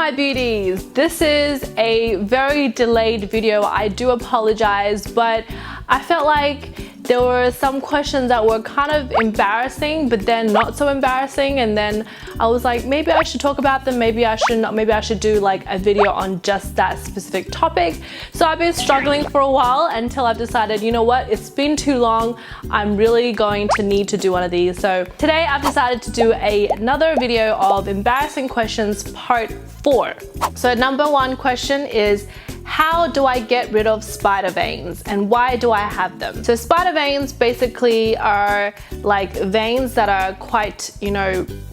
my beauties, this is a very delayed video. I do apologize, but I felt like there were some questions that were kind of embarrassing, but then not so embarrassing, and then I was like, maybe I should talk about them, maybe I should not, maybe I should do like a video on just that specific topic. So I've been struggling for a while until I've decided, you know what, it's been too long, I'm really going to need to do one of these. So today I've decided to do another video of embarrassing questions part 4. So number 1 question is, how do I get rid of spider veins and why do I have them? So spider veins basically are like veins that are quite,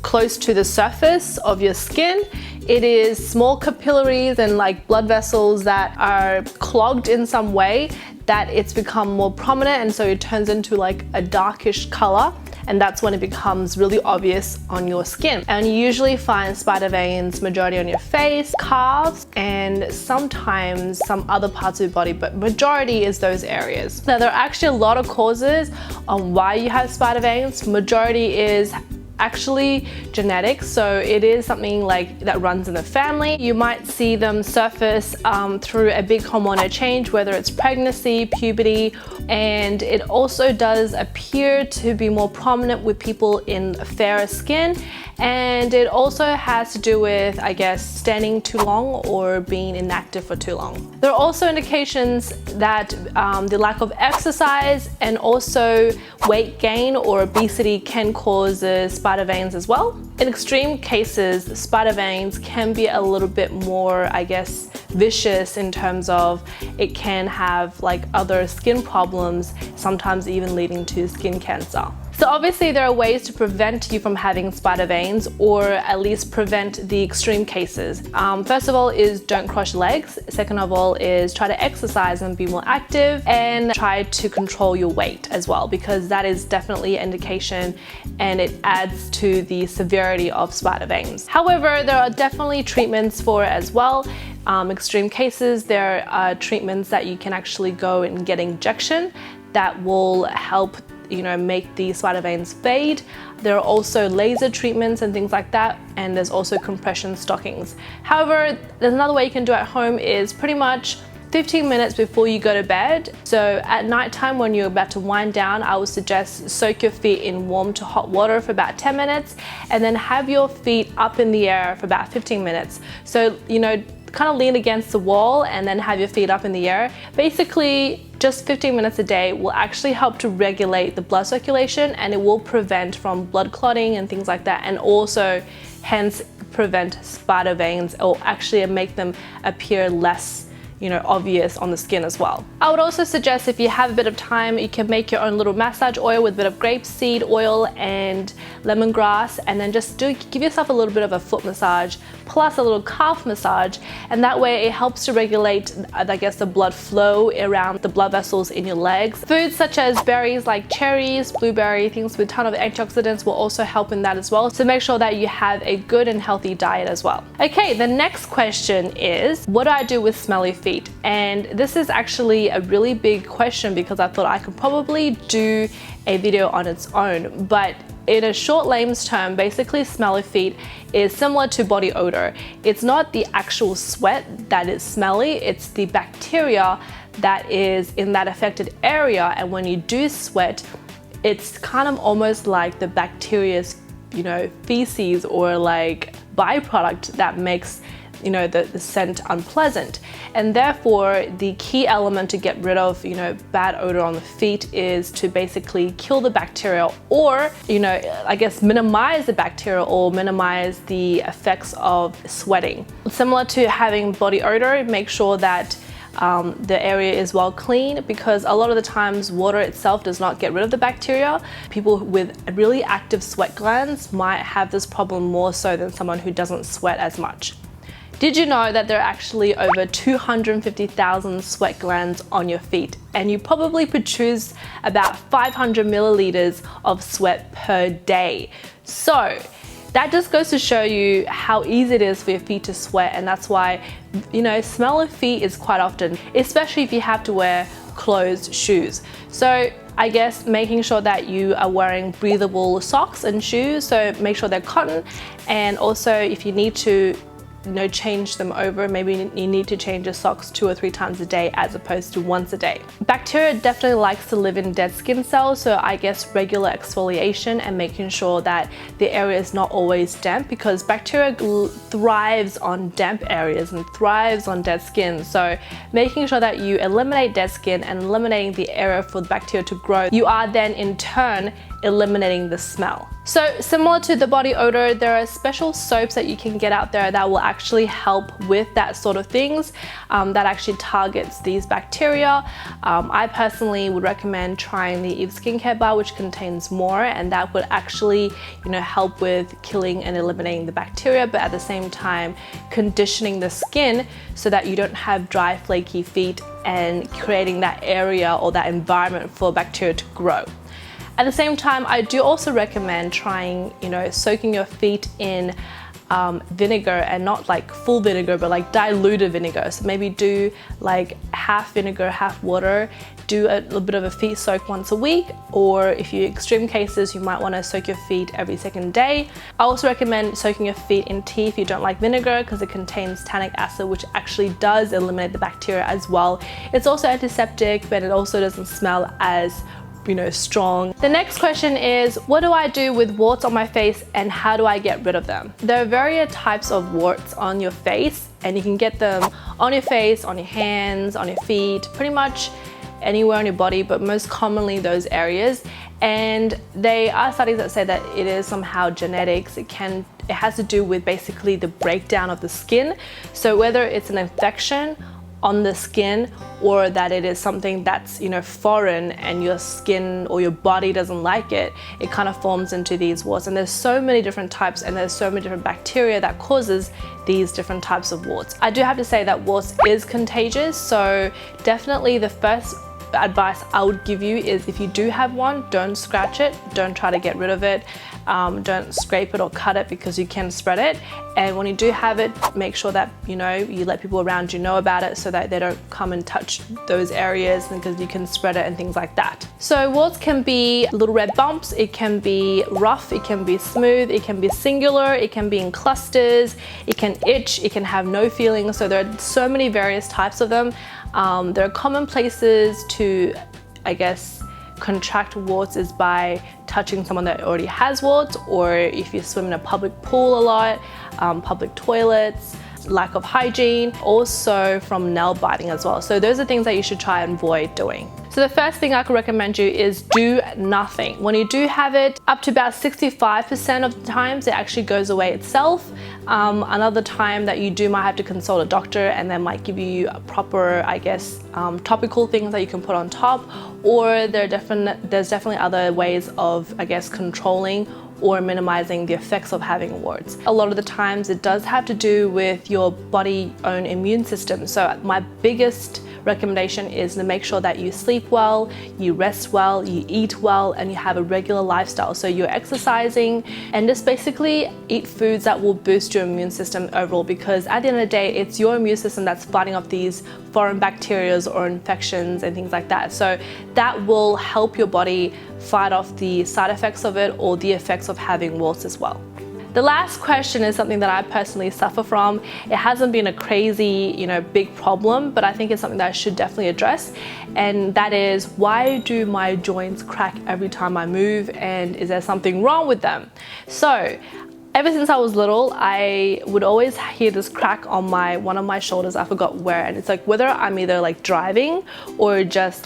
close to the surface of your skin. It is small capillaries and like blood vessels that are clogged in some way that it's become more prominent, and so it turns into like a darkish color. And that's when it becomes really obvious on your skin. And you usually find spider veins majority on your face, calves, and sometimes some other parts of your body, but majority is those areas. Now there are actually a lot of causes on why you have spider veins. Majority is actually genetic, so it is something like that runs in the family. You might see them surface through a big hormonal change, whether it's pregnancy, puberty, and it also does appear to be more prominent with people in fairer skin. And it also has to do with, I guess, standing too long or being inactive for too long. There are also indications that the lack of exercise and also weight gain or obesity can cause spider veins as well. In extreme cases, spider veins can be a little bit more, I guess, vicious in terms of it can have like other skin problems, sometimes even leading to skin cancer. So obviously there are ways to prevent you from having spider veins, or at least prevent the extreme cases. First of all is don't cross your legs. Second of all is try to exercise and be more active, and try to control your weight as well, because that is definitely an indication and it adds to the severity of spider veins. However, there are definitely treatments for it as well. Extreme cases, there are treatments that you can actually go and get injection that will help make the spider veins fade. There are also laser treatments and things like that, and there's also compression stockings. However, there's another way you can do at home is pretty much 15 minutes before you go to bed. So at night time when you're about to wind down, I would suggest soak your feet in warm to hot water for about 10 minutes and then have your feet up in the air for about 15 minutes. So, kind of lean against the wall and then have your feet up in the air. Basically, just 15 minutes a day will actually help to regulate the blood circulation, and it will prevent from blood clotting and things like that, and also hence prevent spider veins, or actually make them appear less obvious on the skin as well. I would also suggest, if you have a bit of time, you can make your own little massage oil with a bit of grapeseed oil and lemongrass, and then just give yourself a little bit of a foot massage plus a little calf massage, and that way it helps to regulate, I guess, the blood flow around the blood vessels in your legs. Foods such as berries like cherries, blueberry, things with a ton of antioxidants will also help in that as well. So make sure that you have a good and healthy diet as well. Okay, the next question is, what do I do with smelly feet? And this is actually a really big question, because I thought I could probably do a video on its own, but in a short layman's term, basically smelly feet is similar to body odor. It's not the actual sweat that is smelly, it's the bacteria that is in that affected area, and when you do sweat, it's kind of almost like the bacteria's feces or like byproduct that makes the scent unpleasant. And therefore the key element to get rid of bad odor on the feet is to basically kill the bacteria, or I guess minimize the bacteria or minimize the effects of sweating. Similar to having body odor, make sure that the area is well clean, because a lot of the times water itself does not get rid of the bacteria. People with really active sweat glands might have this problem more so than someone who doesn't sweat as much. Did you know that there are actually over 250,000 sweat glands on your feet, and you probably produce about 500 milliliters of sweat per day? So that just goes to show you how easy it is for your feet to sweat, and that's why smell of feet is quite often, especially if you have to wear closed shoes. So I guess making sure that you are wearing breathable socks and shoes, so make sure they're cotton, and also if you need to change them over. Maybe you need to change your socks 2 or 3 times a day as opposed to once a day. Bacteria definitely likes to live in dead skin cells, so I guess regular exfoliation and making sure that the area is not always damp, because bacteria thrives on damp areas and thrives on dead skin. So making sure that you eliminate dead skin and eliminating the area for the bacteria to grow, you are then in turn eliminating the smell. So similar to the body odor, there are special soaps that you can get out there that will actually help with that sort of things, that actually targets these bacteria. I personally would recommend trying the Eve skincare bar, which contains more, and that would actually help with killing and eliminating the bacteria, but at the same time conditioning the skin so that you don't have dry flaky feet and creating that area or that environment for bacteria to grow. At the same time, I do also recommend trying, soaking your feet in vinegar, and not like full vinegar, but like diluted vinegar. So maybe do like half vinegar, half water, do a little bit of a feet soak once a week, or if you're extreme cases, you might want to soak your feet every second day. I also recommend soaking your feet in tea if you don't like vinegar, because it contains tannic acid, which actually does eliminate the bacteria as well. It's also antiseptic, but it also doesn't smell as strong. The next question is, what do I do with warts on my face and how do I get rid of them? There are various types of warts on your face, and you can get them on your face, on your hands, on your feet, pretty much anywhere on your body, but most commonly those areas. And there are studies that say that it is somehow genetics. It has to do with basically the breakdown of the skin. So whether it's an infection on the skin, or that it is something that's foreign and your skin or your body doesn't like it, it kind of forms into these warts. And there's so many different types, and there's so many different bacteria that causes these different types of warts. I do have to say that warts is contagious, so definitely the first advice I would give you is, if you do have one, don't scratch it, don't try to get rid of it, don't scrape it or cut it, because you can spread it. And when you do have it, make sure that you let people around you know about it, so that they don't come and touch those areas, because you can spread it and things like that. So warts can be little red bumps, it can be rough, it can be smooth, it can be singular, it can be in clusters, it can itch, it can have no feeling. So there are so many various types of them. There are common places to, I guess, contract warts is by touching someone that already has warts, or if you swim in a public pool a lot, public toilets, lack of hygiene, also from nail biting as well. So those are things that you should try and avoid doing. So the first thing I could recommend you is do nothing. When you do have it, up to about 65% of the times it actually goes away itself. Another time that you might have to consult a doctor, and they might give you a proper, I guess, topical things that you can put on top, or there's definitely other ways of, I guess, controlling or minimizing the effects of having warts. A lot of the times it does have to do with your body's own immune system. So my biggest recommendation is to make sure that you sleep well, you rest well, you eat well, and you have a regular lifestyle. So you're exercising, and just basically eat foods that will boost your immune system overall, because at the end of the day, it's your immune system that's fighting off these foreign bacteria or infections and things like that. So that will help your body fight off the side effects of it, or the effects of having warts as well. The last question is something that I personally suffer from. It hasn't been a crazy, big problem, but I think it's something that I should definitely address. And that is, why do my joints crack every time I move, and is there something wrong with them? So ever since I was little, I would always hear this crack on one of my shoulders. I forgot where, and it's like whether I'm either like driving or just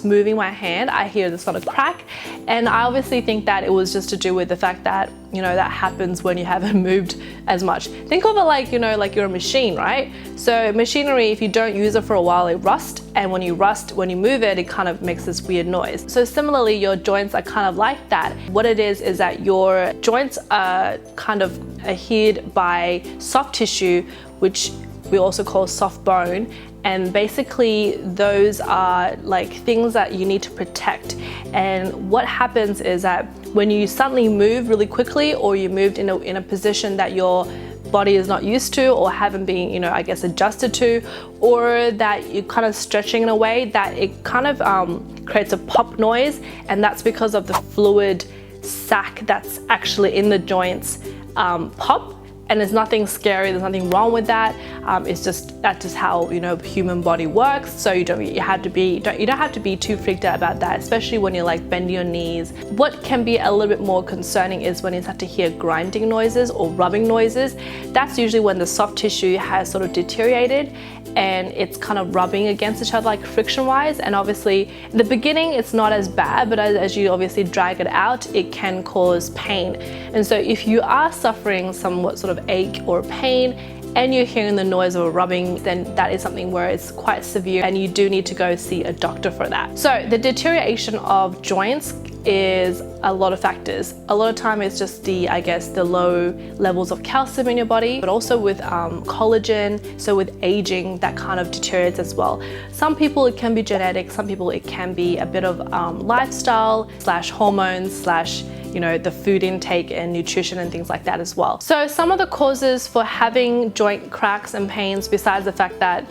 moving my hand, I hear this sort of crack. And I obviously think that it was just to do with the fact that that happens when you haven't moved as much. Think of it like like you're a machine, right? So machinery, if you don't use it for a while, it rusts, and when you move it, it kind of makes this weird noise. So similarly, your joints are kind of like that. What it is that your joints are kind of adhered by soft tissue, which we also call soft bone. And basically those are like things that you need to protect. And what happens is that when you suddenly move really quickly, or you moved in a position that your body is not used to, or haven't been, I guess, adjusted to, or that you're kind of stretching in a way that it kind of creates a pop noise, and that's because of the fluid sac that's actually in the joints pop. And there's nothing scary, there's nothing wrong with that. That's just how, you know, human body works. So you don't have to be too freaked out about that, especially when you're like bending your knees. What can be a little bit more concerning is when you start to hear grinding noises or rubbing noises. That's usually when the soft tissue has sort of deteriorated and it's kind of rubbing against each other, like friction wise. And obviously in the beginning it's not as bad, but as you obviously drag it out, it can cause pain. And so if you are suffering somewhat sort of ache or pain and you're hearing the noise of rubbing, then that is something where it's quite severe and you do need to go see a doctor for that. So the deterioration of joints is a lot of factors. A lot of time it's just the low levels of calcium in your body, but also with collagen. So with aging, that kind of deteriorates as well. Some people it can be genetic, some people it can be a bit of lifestyle / hormones / you know, the food intake and nutrition and things like that as well. So some of the causes for having joint cracks and pains, besides the fact that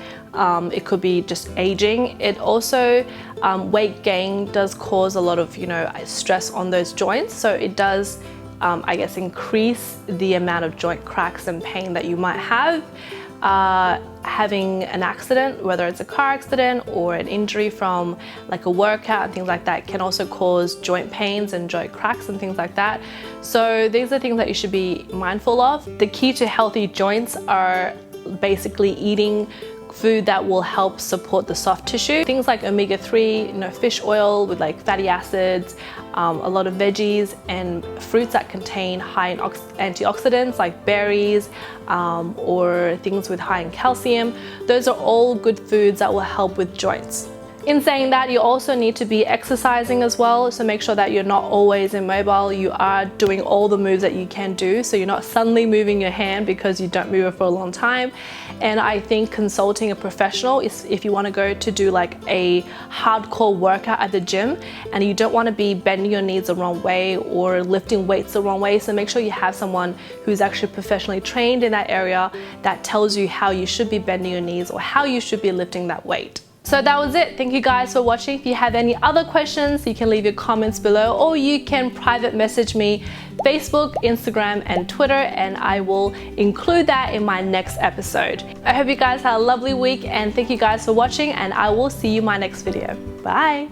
it could be just aging, it also weight gain does cause a lot of, you know, stress on those joints. So it does increase the amount of joint cracks and pain that you might have. Having an accident, whether it's a car accident or an injury from like a workout and things like that, can also cause joint pains and joint cracks and things like that. So these are things that you should be mindful of. The key to healthy joints are basically eating food that will help support the soft tissue. Things like omega-3, you know, fish oil with like fatty acids, a lot of veggies and fruits that contain high in antioxidants like berries or things with high in calcium. Those are all good foods that will help with joints. In saying that, you also need to be exercising as well, so make sure that you're not always immobile. You are doing all the moves that you can do, so you're not suddenly moving your hand because you don't move it for a long time. And I think consulting a professional is if you want to go to do like a hardcore workout at the gym and you don't want to be bending your knees the wrong way or lifting weights the wrong way. So make sure you have someone who's actually professionally trained in that area that tells you how you should be bending your knees or how you should be lifting that weight. So that was it. Thank you guys for watching. If you have any other questions, you can leave your comments below or you can private message me Facebook, Instagram, and Twitter, and I will include that in my next episode. I hope you guys had a lovely week and thank you guys for watching, and I will see you in my next video. Bye.